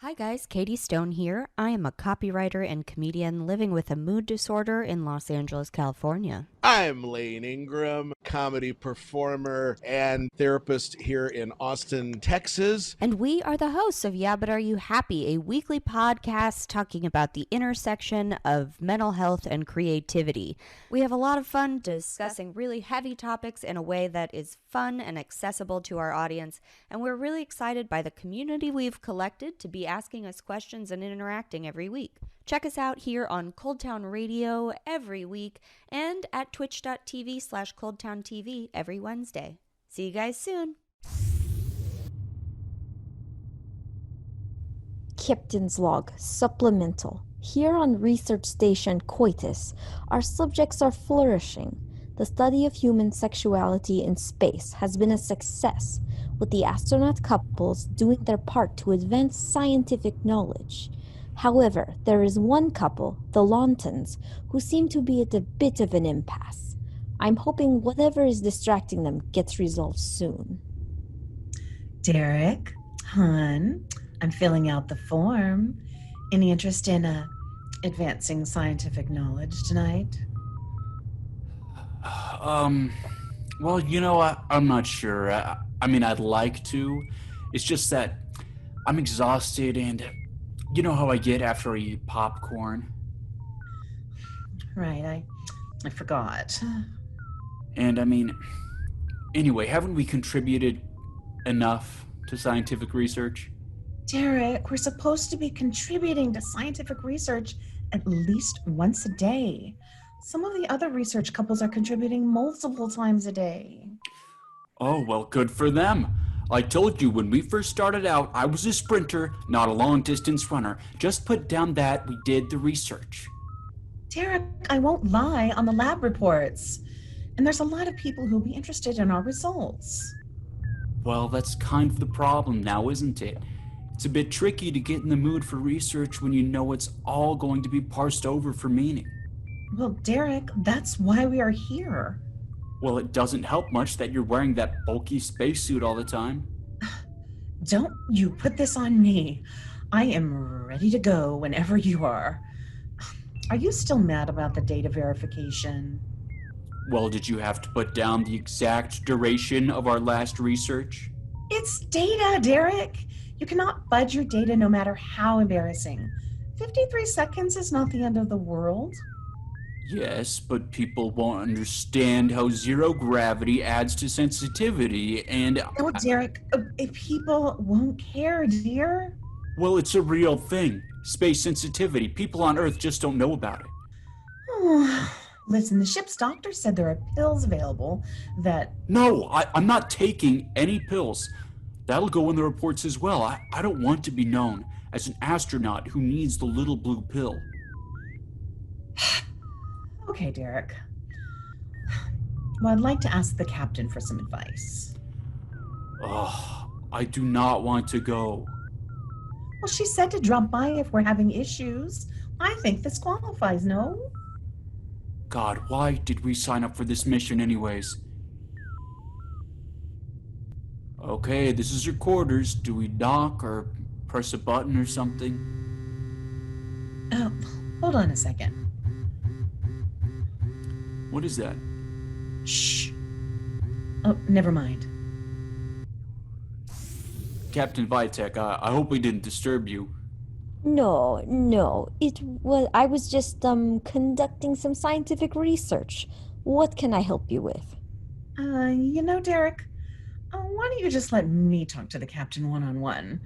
Hi guys, Katie Stone here. I am a copywriter and comedian living with a mood disorder in Los Angeles, California. I'm Lane Ingram, comedy performer and therapist here in Austin, Texas. And we are the hosts of Yeah, But Are You Happy, a weekly podcast talking about the intersection of mental health and creativity. We have a lot of fun discussing really heavy topics in a way that is fun and accessible to our audience, and we're really excited by the community we've collected to be asking us questions and interacting every week. Check us out here on Cold Town Radio every week and at twitch.tv/ColdTownTV every Wednesday. See you guys soon. Captain's Log Supplemental. Here on Research Station Coitus, our subjects are flourishing. The study of human sexuality in space has been a success, with the astronaut couples doing their part to advance scientific knowledge. However, there is one couple, the Launtons, who seem to be at a bit of an impasse. I'm hoping whatever is distracting them gets resolved soon. Derek, hon, I'm filling out the form. Any interest in advancing scientific knowledge tonight? Well, I'm not sure. I mean, I'd like to. It's just that I'm exhausted and you know how I get after I eat popcorn. Right, I forgot. And anyway, haven't we contributed enough to scientific research? Derek, we're supposed to be contributing to scientific research at least once a day. Some of the other research couples are contributing multiple times a day. Oh, well, good for them. I told you when we first started out, I was a sprinter, not a long-distance runner. Just put down that we did the research. Derek, I won't lie on the lab reports. And there's a lot of people who'll be interested in our results. Well, that's kind of the problem now, isn't it? It's a bit tricky to get in the mood for research when you know it's all going to be parsed over for meaning. Well, Derek, that's why we are here. Well, it doesn't help much that you're wearing that bulky spacesuit all the time. Don't you put this on me. I am ready to go whenever you are. Are you still mad about the data verification? Well, did you have to put down the exact duration of our last research? It's data, Derek. You cannot fudge your data no matter how embarrassing. 53 seconds is not the end of the world. Yes, but people won't understand how zero gravity adds to sensitivity, and... No, Derek, people won't care, dear. Well, it's a real thing. Space sensitivity. People on Earth just don't know about it. Listen, the ship's doctor said there are pills available that... No, I'm not taking any pills. That'll go in the reports as well. I don't want to be known as an astronaut who needs the little blue pill. Okay, Derek. Well, I'd like to ask the captain for some advice. Oh, I do not want to go. Well, she said to drop by if we're having issues. I think this qualifies, no? God, why did we sign up for this mission anyways? Okay, this is your quarters. Do we knock or press a button or something? Oh, hold on a second. What is that? Shh. Oh, never mind. Captain Vytek, I hope we didn't disturb you. No. I was just conducting some scientific research. What can I help you with? Derek, why don't you just let me talk to the captain one-on-one?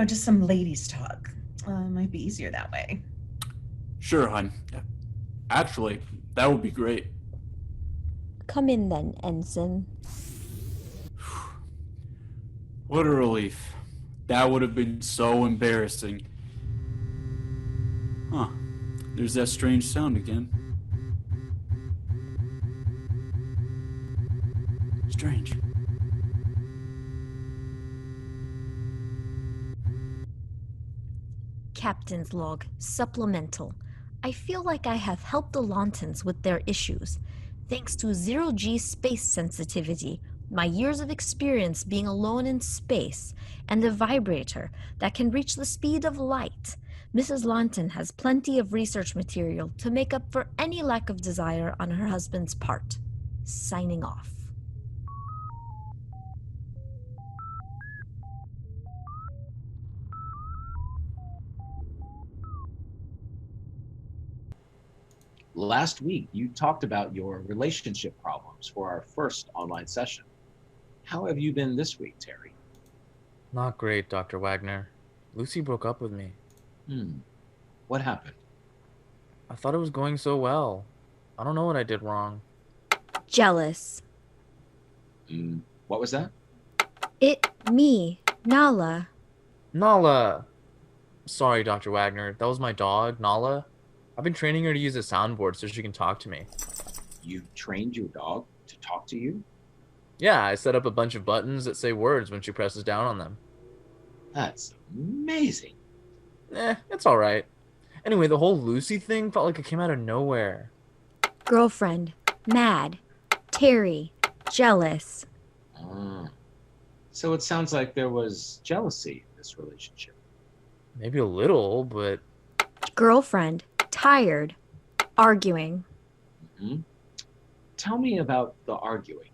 Just some ladies talk. Might be easier that way. Sure, hon. Actually, that would be great. Come in then, Ensign. What a relief. That would have been so embarrassing. Huh. There's that strange sound again. Strange. Captain's Log Supplemental. I feel like I have helped the Launtons with their issues. Thanks to zero-G space sensitivity, my years of experience being alone in space, and a vibrator that can reach the speed of light, Mrs. Launton has plenty of research material to make up for any lack of desire on her husband's part. Signing off. Last week, you talked about your relationship problems for our first online session. How have you been this week, Terry? Not great, Dr. Wagner. Lucy broke up with me. What happened? I thought it was going so well. I don't know what I did wrong. Jealous. What was that? Me, Nala. Nala! Sorry, Dr. Wagner. That was my dog, Nala. I've been training her to use a soundboard so she can talk to me. You trained your dog to talk to you? Yeah, I set up a bunch of buttons that say words when she presses down on them. That's amazing. It's alright. Anyway, the whole Lucy thing felt like it came out of nowhere. Girlfriend. Mad. Terry. Jealous. So it sounds like there was jealousy in this relationship. Maybe a little, but... Girlfriend. Tired. Arguing. Tell me about the arguing.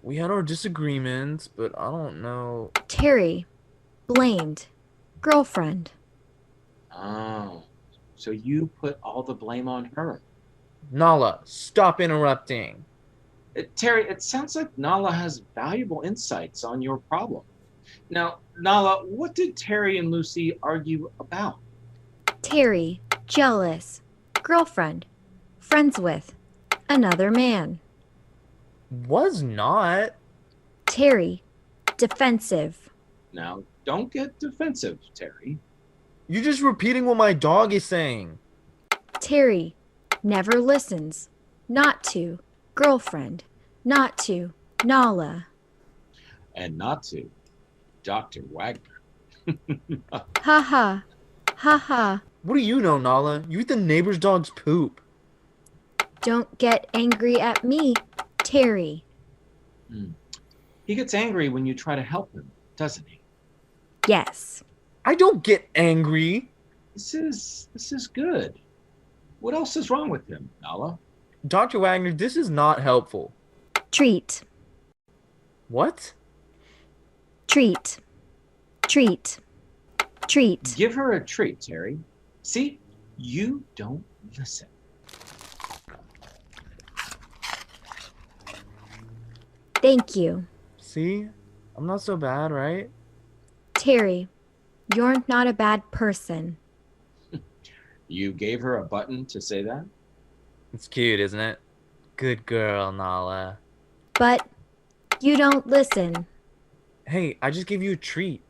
We had our disagreements, but I don't know... Terry. Blamed. Girlfriend. Oh, so you put all the blame on her. Nala, stop interrupting. Terry, it sounds like Nala has valuable insights on your problem. Now, Nala, what did Terry and Lucy argue about? Terry. Jealous. Girlfriend. Friends with. Another man. Was not. Terry. Defensive. Now, don't get defensive, Terry. You're just repeating what my dog is saying. Terry. Never listens. Not to. Girlfriend. Not to. Nala. And not to Dr. Wagner. Ha ha. Ha ha. What do you know, Nala? You eat the neighbor's dog's poop. Don't get angry at me, Terry. He gets angry when you try to help him, doesn't he? Yes. I don't get angry. This is good. What else is wrong with him, Nala? Dr. Wagner, this is not helpful. Treat. What? Treat. Treat. Treat. Give her a treat, Terry. See, you don't listen. Thank you. See? I'm not so bad, right? Terry, you're not a bad person. You gave her a button to say that? It's cute, isn't it? Good girl, Nala. But you don't listen. Hey, I just gave you a treat.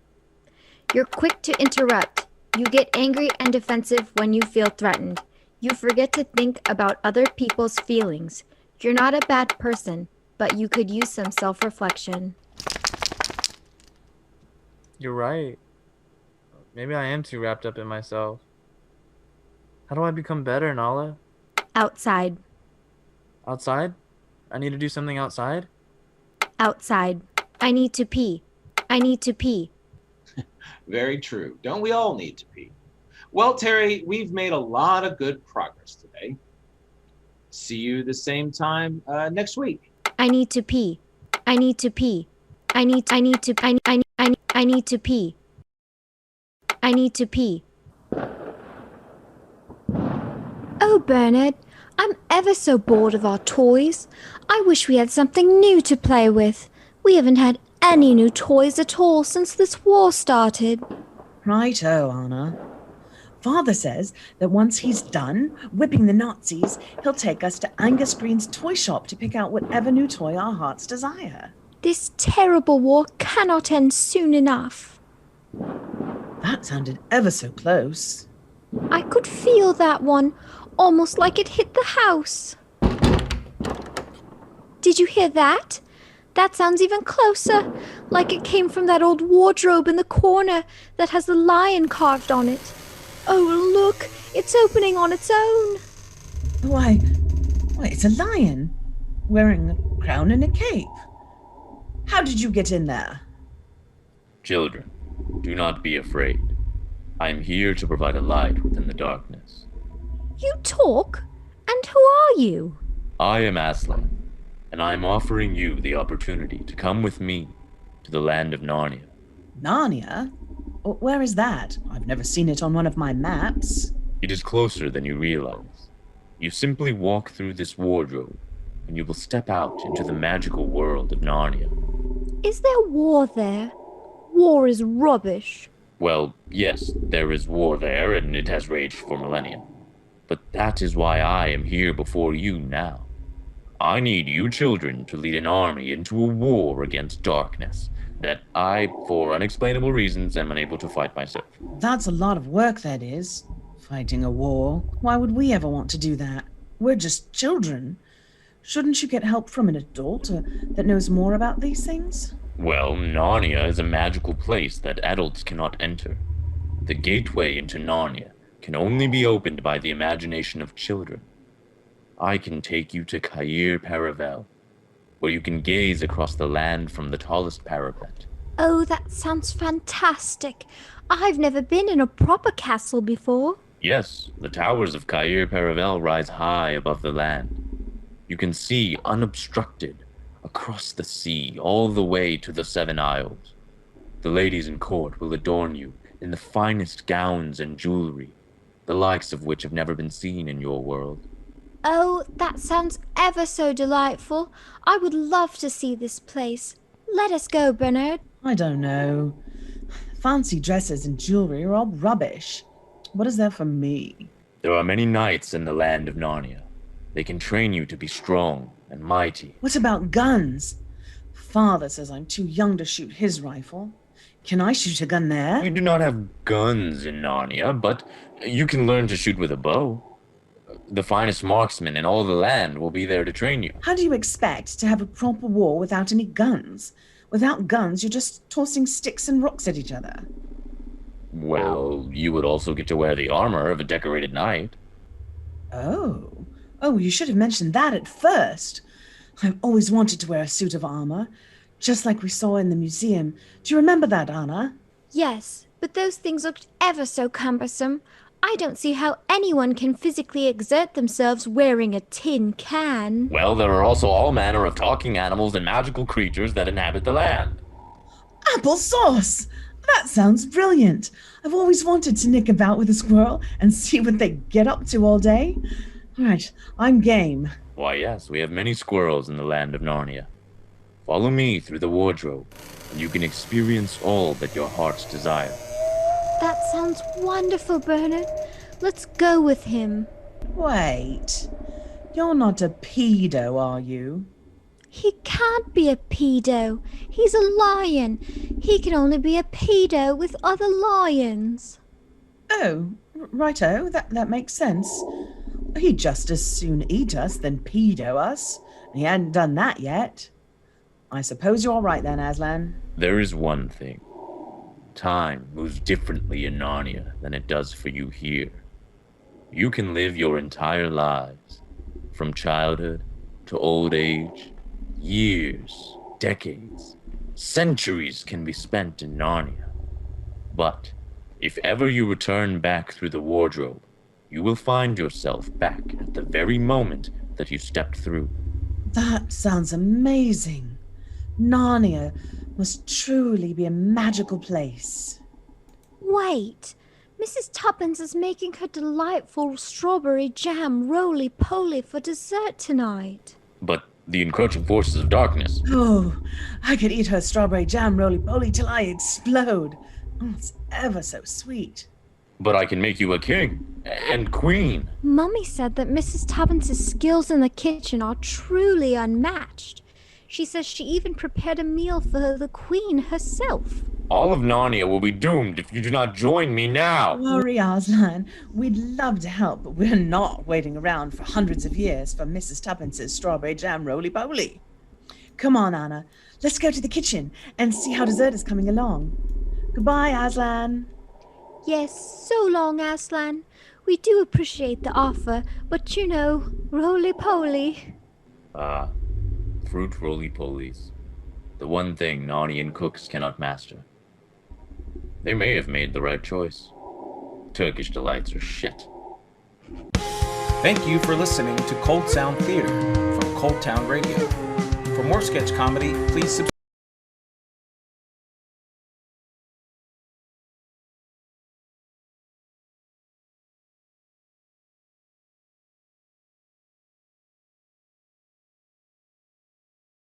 You're quick to interrupt. You get angry and defensive when you feel threatened. You forget to think about other people's feelings. You're not a bad person, but you could use some self-reflection. You're right. Maybe I am too wrapped up in myself. How do I become better, Nala? Outside. Outside? I need to do something outside? Outside. I need to pee. I need to pee. Very true. Don't we all need to pee? Well, Terry, we've made a lot of good progress today. See you the same time next week. I need to pee. I need to pee. I need to pee. I need to pee. Oh, Bernard, I'm ever so bored of our toys. I wish we had something new to play with. We haven't had any new toys at all since this war started. Righto, Anna. Father says that once he's done whipping the Nazis, he'll take us to Angus Green's toy shop to pick out whatever new toy our hearts desire. This terrible war cannot end soon enough. That sounded ever so close. I could feel that one, almost like it hit the house. Did you hear that? That sounds even closer, like it came from that old wardrobe in the corner that has the lion carved on it. Oh, look, it's opening on its own. Why, it's a lion, wearing a crown and a cape. How did you get in there? Children, do not be afraid. I am here to provide a light within the darkness. You talk? And who are you? I am Aslan, and I am offering you the opportunity to come with me to the land of Narnia. Narnia? Where is that? I've never seen it on one of my maps. It is closer than you realize. You simply walk through this wardrobe, and you will step out into the magical world of Narnia. Is there war there? War is rubbish. Well, yes, there is war there, and it has raged for millennia. But that is why I am here before you now. I need you children to lead an army into a war against darkness that I, for unexplainable reasons, am unable to fight myself. That's a lot of work, that is. Fighting a war. Why would we ever want to do that? We're just children. Shouldn't you get help from an adult that knows more about these things? Well, Narnia is a magical place that adults cannot enter. The gateway into Narnia can only be opened by the imagination of children. I can take you to Cair Paravel, where you can gaze across the land from the tallest parapet. Oh, that sounds fantastic. I've never been in a proper castle before. Yes, the towers of Cair Paravel rise high above the land. You can see unobstructed across the sea all the way to the Seven Isles. The ladies in court will adorn you in the finest gowns and jewelry, the likes of which have never been seen in your world. Oh, that sounds ever so delightful. I would love to see this place. Let us go, Bernard. I don't know. Fancy dresses and jewelry are all rubbish. What is there for me? There are many knights in the land of Narnia. They can train you to be strong and mighty. What about guns? Father says I'm too young to shoot his rifle. Can I shoot a gun there? We do not have guns in Narnia, but you can learn to shoot with a bow. The finest marksmen in all the land will be there to train you. How do you expect to have a proper war without any guns? Without guns, you're just tossing sticks and rocks at each other. Well, you would also get to wear the armor of a decorated knight. Oh, you should have mentioned that at first. I've always wanted to wear a suit of armor, just like we saw in the museum. Do you remember that, Anna? Yes, but those things looked ever so cumbersome. I don't see how anyone can physically exert themselves wearing a tin can. Well, there are also all manner of talking animals and magical creatures that inhabit the land. Applesauce! That sounds brilliant. I've always wanted to nick about with a squirrel and see what they get up to all day. All right, I'm game. Why, yes, we have many squirrels in the land of Narnia. Follow me through the wardrobe, and you can experience all that your hearts desire. That sounds wonderful, Bernard. Let's go with him. Wait, you're not a pedo, are you? He can't be a pedo. He's a lion. He can only be a pedo with other lions. Oh, righto, that makes sense. He'd just as soon eat us than pedo us. He hadn't done that yet. I suppose you're all right then, Aslan. There is one thing. Time moves differently in Narnia than it does for you here. You can live your entire lives, from childhood to old age. Years, decades, centuries can be spent in Narnia. But if ever you return back through the wardrobe, you will find yourself back at the very moment that you stepped through. That sounds amazing. Narnia must truly be a magical place. Wait, Mrs. Tuppence is making her delightful strawberry jam roly-poly for dessert tonight. But the encroaching forces of darkness. Oh, I could eat her strawberry jam roly-poly till I explode. Oh, it's ever so sweet. But I can make you a king and queen. Mummy said that Mrs. Tuppence's skills in the kitchen are truly unmatched. She says she even prepared a meal for the queen herself. All of Narnia will be doomed if you do not join me now. Don't worry, Aslan. We'd love to help, but we're not waiting around for hundreds of years for Mrs. Tuppence's strawberry jam roly-poly. Come on, Anna. Let's go to the kitchen and see how dessert is coming along. Goodbye, Aslan. Yes, so long, Aslan. We do appreciate the offer, but you know, roly-poly. Fruit roly-polies. The one thing Narnian cooks cannot master. They may have made the right choice. Turkish delights are shit. Thank you for listening to Cold Sound Theater from Cold Town Radio. For more sketch comedy, please subscribe.